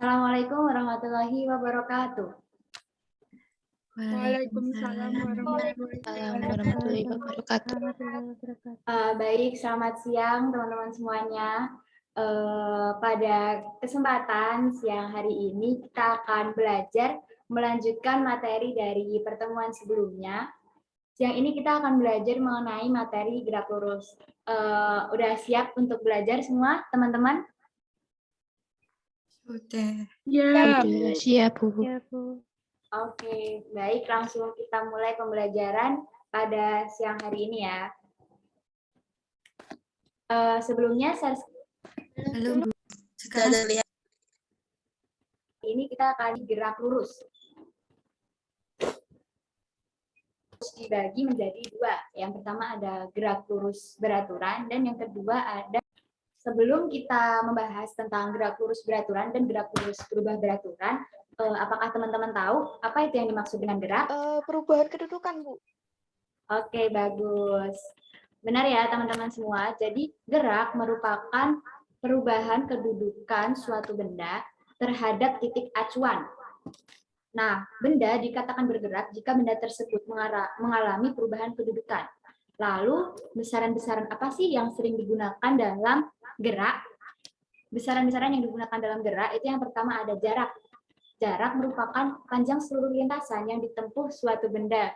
Assalamualaikum warahmatullahi wabarakatuh. Waalaikumsalam warahmatullahi wabarakatuh. Baik, selamat siang teman-teman semuanya. Pada kesempatan siang hari ini kita akan belajar melanjutkan materi dari pertemuan sebelumnya. Siang ini kita akan belajar mengenai materi gerak lurus. Udah siap untuk belajar semua teman-teman? Sudah. Ya, Siap, Bu. Oke, baik, langsung kita mulai pembelajaran pada siang hari ini ya. Sebelumnya Belum, Bu. Sekarang ini kita akan gerak lurus. Dibagi menjadi dua. Yang pertama ada gerak lurus beraturan dan yang kedua ada sebelum kita membahas tentang gerak lurus beraturan dan gerak lurus berubah beraturan, apakah teman-teman tahu apa itu yang dimaksud dengan gerak? perubahan kedudukan, Bu. Oke, bagus. Benar ya teman-teman semua. Jadi gerak merupakan perubahan kedudukan suatu benda terhadap titik acuan. Nah, benda dikatakan bergerak jika benda tersebut mengalami perubahan kedudukan. Lalu, besaran-besaran apa sih yang sering digunakan dalam gerak? Besaran-besaran yang digunakan dalam gerak itu yang pertama ada jarak. Jarak merupakan panjang seluruh lintasan yang ditempuh suatu benda.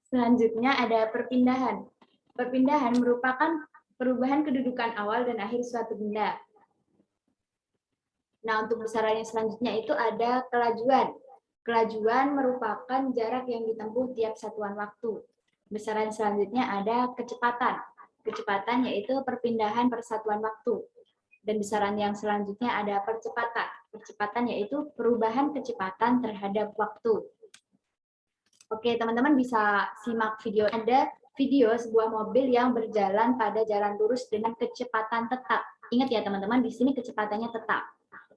Selanjutnya ada perpindahan. Perpindahan merupakan perubahan kedudukan awal dan akhir suatu benda. Nah, untuk besaran yang selanjutnya itu ada kelajuan. Kelajuan merupakan jarak yang ditempuh tiap satuan waktu. Besaran selanjutnya ada kecepatan. Kecepatan yaitu perpindahan persatuan waktu. Dan besaran yang selanjutnya ada percepatan. Percepatan yaitu perubahan kecepatan terhadap waktu. Oke, teman-teman bisa simak video. Ada video sebuah mobil yang berjalan pada jalan lurus dengan kecepatan tetap. Ingat ya teman-teman, di sini kecepatannya tetap.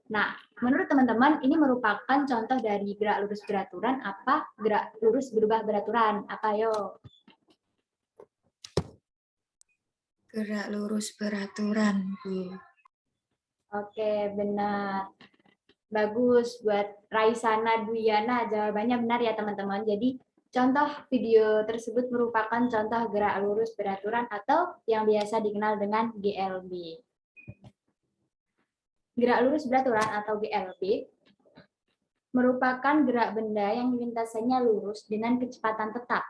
Nah, menurut teman-teman, ini merupakan contoh dari gerak lurus beraturan apa gerak lurus berubah beraturan? Apa yo? gerak lurus beraturan, Bu. Oke, benar. Bagus buat Raisana Dwiana, jawabannya benar ya teman-teman. Jadi, contoh video tersebut merupakan contoh gerak lurus beraturan atau yang biasa dikenal dengan GLB. Gerak lurus beraturan atau GLB merupakan gerak benda yang lintasannya lurus dengan kecepatan tetap.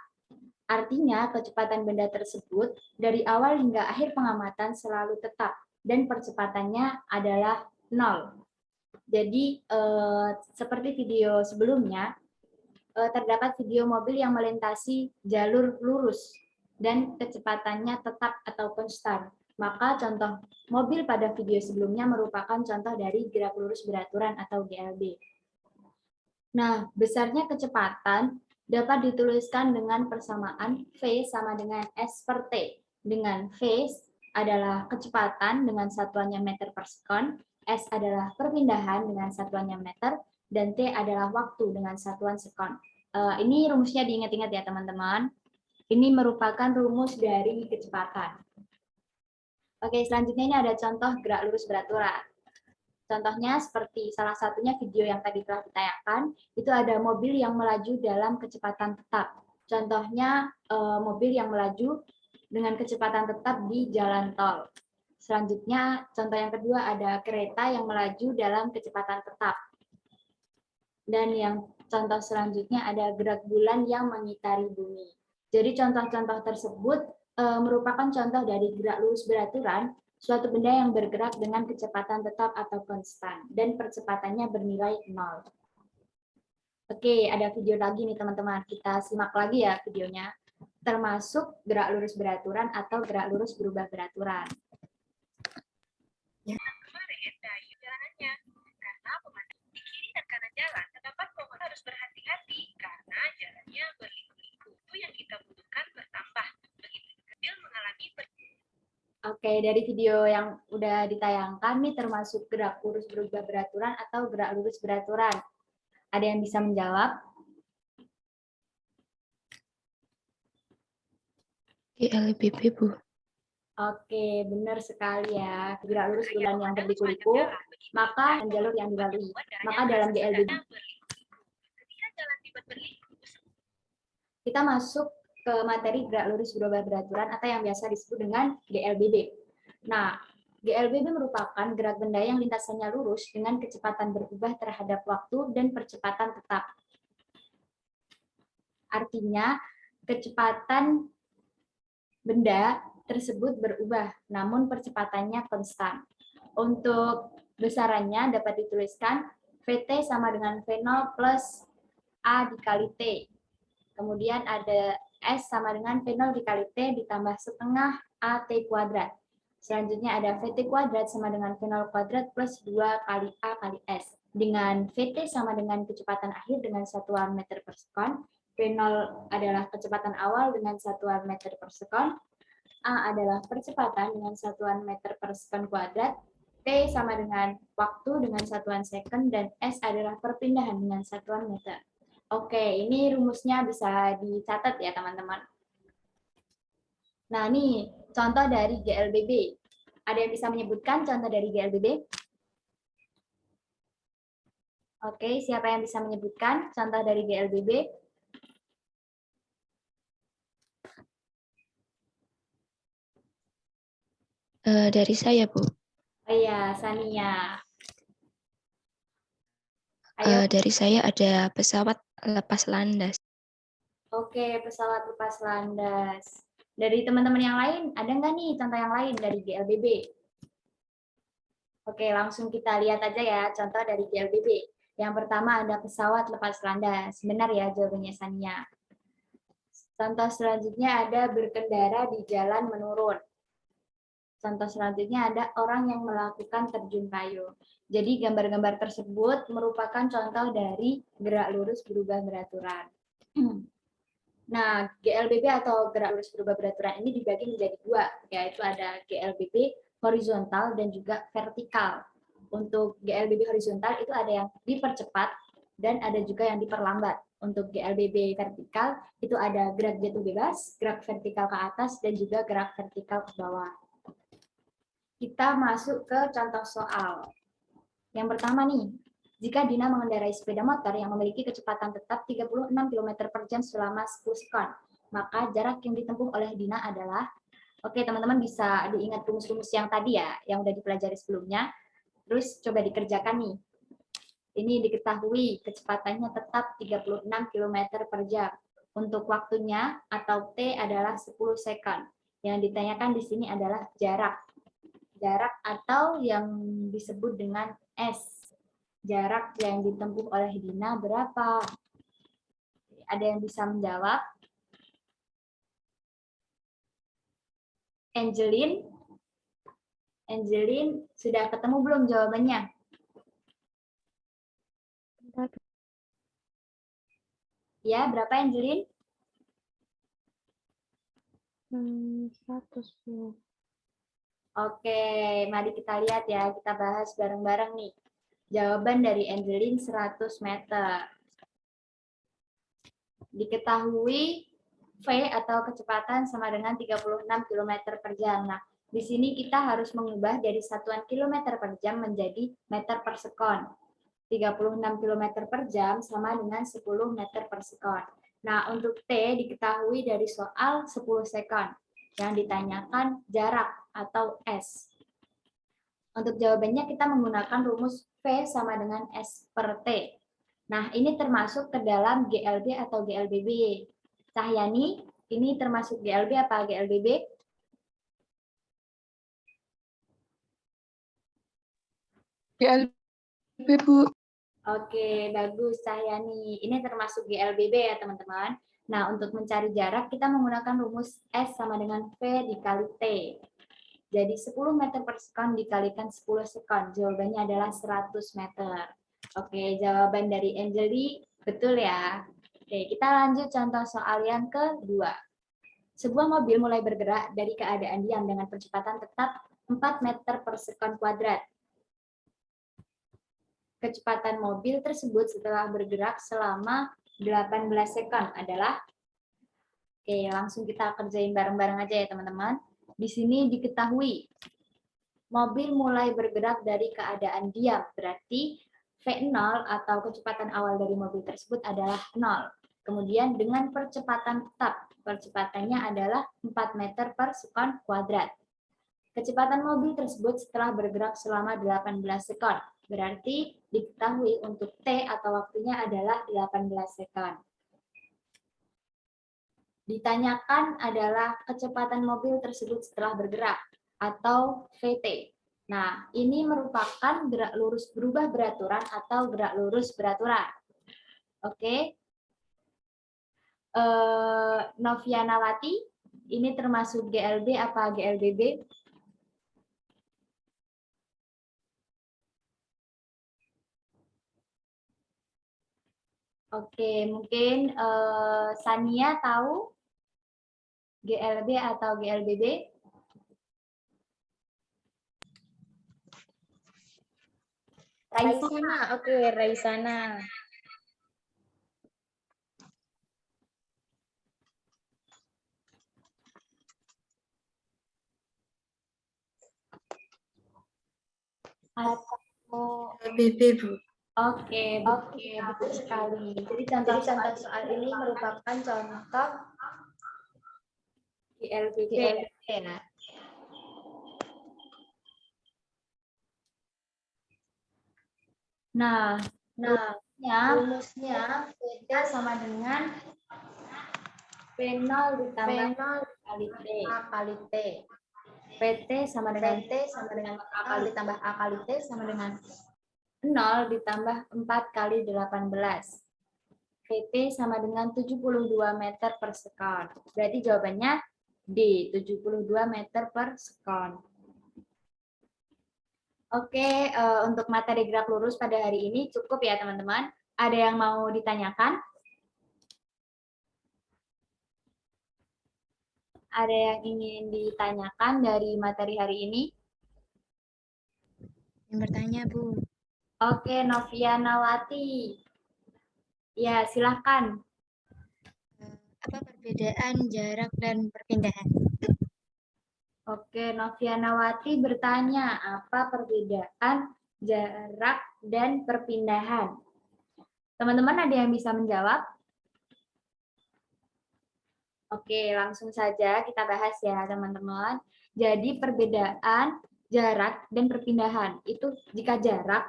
Artinya, kecepatan benda tersebut dari awal hingga akhir pengamatan selalu tetap dan percepatannya adalah 0. Jadi, seperti video sebelumnya, terdapat video mobil yang melintasi jalur lurus dan kecepatannya tetap atau konstan. Maka contoh mobil pada video sebelumnya merupakan contoh dari gerak lurus beraturan atau GLB. Nah, besarnya kecepatan dapat dituliskan dengan persamaan V sama dengan S per T. Dengan V adalah kecepatan dengan satuannya meter per sekon, S adalah perpindahan dengan satuannya meter, dan T adalah waktu dengan satuan sekon. Ini rumusnya diingat-ingat ya teman-teman. Ini merupakan rumus dari kecepatan. Oke, selanjutnya ini ada contoh gerak lurus beraturan. Contohnya seperti salah satunya video yang tadi telah ditayangkan, itu ada mobil yang melaju dalam kecepatan tetap. Contohnya mobil yang melaju dengan kecepatan tetap di jalan tol. Selanjutnya, contoh yang kedua ada kereta yang melaju dalam kecepatan tetap. Dan yang contoh selanjutnya ada gerak bulan yang mengitari bumi. Jadi contoh-contoh tersebut merupakan contoh dari gerak lurus beraturan, suatu benda yang bergerak dengan kecepatan tetap atau konstan, dan percepatannya bernilai 0. Oke, ada video lagi nih teman-teman. Kita simak lagi ya videonya. Termasuk gerak lurus beraturan atau gerak lurus berubah beraturan. Kemarin Dayu jalanannya, karena pemandangan di kiri dan kanan jalan, terdapat pengguna harus berhati-hati karena jalannya berliku-liku. Itu yang kita butuhkan bertambah. Begitu kecil mengalami Oke, dari video yang udah ditayangkan nih termasuk gerak lurus berubah beraturan atau gerak lurus beraturan. Ada yang bisa menjawab? GLBB, Bu. Oke, benar sekali ya. Gerak lurus berjalan yang berliku-liku, maka jalur yang dilalui. Maka dalam GLBB ketika jalan dibuat berliku, kita masuk ke materi gerak lurus berubah beraturan atau yang biasa disebut dengan GLBB. Nah, GLBB merupakan gerak benda yang lintasannya lurus dengan kecepatan berubah terhadap waktu dan percepatan tetap. Artinya, kecepatan benda tersebut berubah, namun percepatannya konstan. Untuk besarannya dapat dituliskan VT sama dengan V0 plus A dikali T. Kemudian ada S sama dengan V0 dikali T ditambah setengah AT kuadrat. Selanjutnya ada VT kuadrat sama dengan V0 kuadrat plus 2 kali A kali S. Dengan VT sama dengan kecepatan akhir dengan satuan meter per sekon, V0 adalah kecepatan awal dengan satuan meter per sekon, A adalah percepatan dengan satuan meter per sekon kuadrat, T sama dengan waktu dengan satuan second, dan S adalah perpindahan dengan satuan meter. Oke, ini rumusnya bisa dicatat ya teman-teman. Nah, ini contoh dari GLBB. Ada yang bisa menyebutkan contoh dari GLBB? Oke, siapa yang bisa menyebutkan contoh dari GLBB? Dari saya, Bu. Oh iya, Sania. Ayo. Dari saya ada pesawat lepas landas. Oke, pesawat lepas landas. Dari teman-teman yang lain, ada nggak nih contoh yang lain dari GLBB? Oke, langsung kita lihat aja ya contoh dari GLBB. Yang pertama ada pesawat lepas landas. Benar ya jawabannya Sania. Contoh selanjutnya ada berkendara di jalan menurun. Contoh selanjutnya ada orang yang melakukan terjun payung. Jadi gambar-gambar tersebut merupakan contoh dari gerak lurus berubah beraturan. Nah, GLBB atau gerak lurus berubah beraturan ini dibagi menjadi dua, yaitu ada GLBB horizontal dan juga vertikal. Untuk GLBB horizontal itu ada yang dipercepat dan ada juga yang diperlambat. Untuk GLBB vertikal itu ada gerak jatuh bebas, gerak vertikal ke atas, dan juga gerak vertikal ke bawah. Kita masuk ke contoh soal. Yang pertama nih, jika Dina mengendarai sepeda motor yang memiliki kecepatan tetap 36 km per jam selama 10 sekon, maka jarak yang ditempuh oleh Dina adalah, oke teman-teman bisa diingat rumus-rumus yang tadi ya, yang udah dipelajari sebelumnya, terus coba dikerjakan nih. Ini diketahui kecepatannya tetap 36 km per jam. Untuk waktunya atau T adalah 10 sekon. Yang ditanyakan di sini adalah jarak. Jarak atau yang disebut dengan S. Jarak yang ditempuh oleh Dina berapa? Ada yang bisa menjawab? Angeline? Angeline, sudah ketemu belum jawabannya? Ya, berapa Angeline? 100, Bu. Oke, mari kita lihat ya, kita bahas bareng-bareng nih. Jawaban dari Angeline 100 meter. Diketahui V atau kecepatan sama dengan 36 km per jam. Nah, di sini kita harus mengubah dari satuan kilometer per jam menjadi meter per sekon. 36 km per jam sama dengan 10 meter per sekon. Nah, untuk T diketahui dari soal 10 sekon. Yang ditanyakan jarak atau S. Untuk jawabannya kita menggunakan rumus V sama dengan S per T. Nah, ini termasuk ke dalam GLB atau GLBB. Cahyani, ini termasuk GLB apa GLBB? GLB, Bu. Oke, bagus Cahyani. Ini termasuk GLBB ya, teman-teman. Nah, untuk mencari jarak, kita menggunakan rumus S sama dengan V dikali T. Jadi 10 meter per sekon dikalikan 10 sekon. Jawabannya adalah 100 meter. Oke, jawaban dari Angeli betul ya. Oke, kita lanjut contoh soal yang kedua. Sebuah mobil mulai bergerak dari keadaan diam dengan percepatan tetap 4 meter per sekon kuadrat. Kecepatan mobil tersebut setelah bergerak selama 18 sekon adalah, oke langsung kita kerjain bareng-bareng aja ya teman-teman. di sini diketahui mobil mulai bergerak dari keadaan diam, berarti V0 atau kecepatan awal dari mobil tersebut adalah 0. Kemudian dengan percepatan tetap, percepatannya adalah 4 meter per sekon kuadrat. Kecepatan mobil tersebut setelah bergerak selama 18 sekon, berarti diketahui untuk T atau waktunya adalah 18 sekon. Ditanyakan adalah kecepatan mobil tersebut setelah bergerak, atau VT. Nah, ini merupakan gerak lurus berubah beraturan atau gerak lurus beraturan. Oke. Novianawati, ini termasuk GLB apa GLBB? Oke, mungkin Sania tahu GLB atau GLBB? Raisana, oke, Raisana. BB, Bu. Oke, betul sekali. Jadi contoh soal ini merupakan contoh GLBB ya. Nah, rumusnya VT sama dengan P0 ditambah kali T. PT sama dengan A kali ditambah A kali T sama dengan 0 ditambah 4 kali 18. VT sama dengan 72 meter per sekon. Berarti jawabannya D, 72 meter per sekon. Oke, untuk materi gerak lurus pada hari ini cukup ya teman-teman. Ada yang mau ditanyakan? Ada yang ingin ditanyakan dari materi hari ini? Yang bertanya, Bu. Oke, Novianawati. Ya, silahkan. Apa perbedaan jarak dan perpindahan? Oke, Novianawati bertanya, apa perbedaan jarak dan perpindahan? Teman-teman ada yang bisa menjawab? Oke, langsung saja kita bahas ya, teman-teman. Jadi perbedaan jarak dan perpindahan itu jika jarak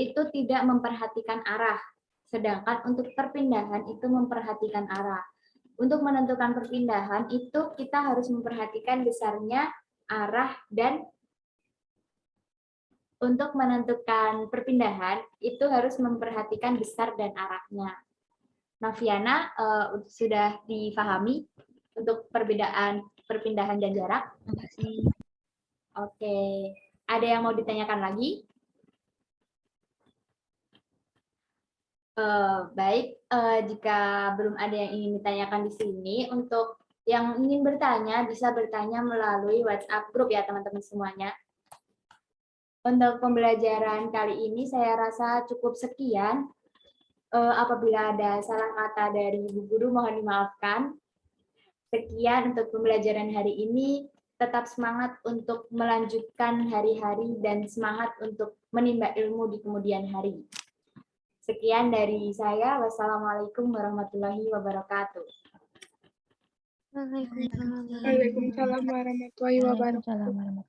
itu tidak memperhatikan arah, sedangkan untuk perpindahan itu memperhatikan arah. Untuk menentukan perpindahan itu kita harus memperhatikan besarnya arah, dan untuk menentukan perpindahan itu harus memperhatikan besar dan arahnya. Noviana, sudah difahami untuk perbedaan perpindahan dan jarak? Makasih. Oke, ada yang mau ditanyakan lagi? Baik, jika belum ada yang ingin ditanyakan di sini, untuk yang ingin bertanya bisa bertanya melalui WhatsApp grup ya teman-teman semuanya. Untuk pembelajaran kali ini saya rasa cukup sekian. Apabila ada salah kata dari Ibu Guru mohon dimaafkan. Sekian untuk pembelajaran hari ini. Tetap semangat untuk melanjutkan hari-hari dan semangat untuk menimba ilmu di kemudian hari. Sekian dari saya. Wassalamualaikum warahmatullahi wabarakatuh. Waalaikumsalam warahmatullahi wabarakatuh.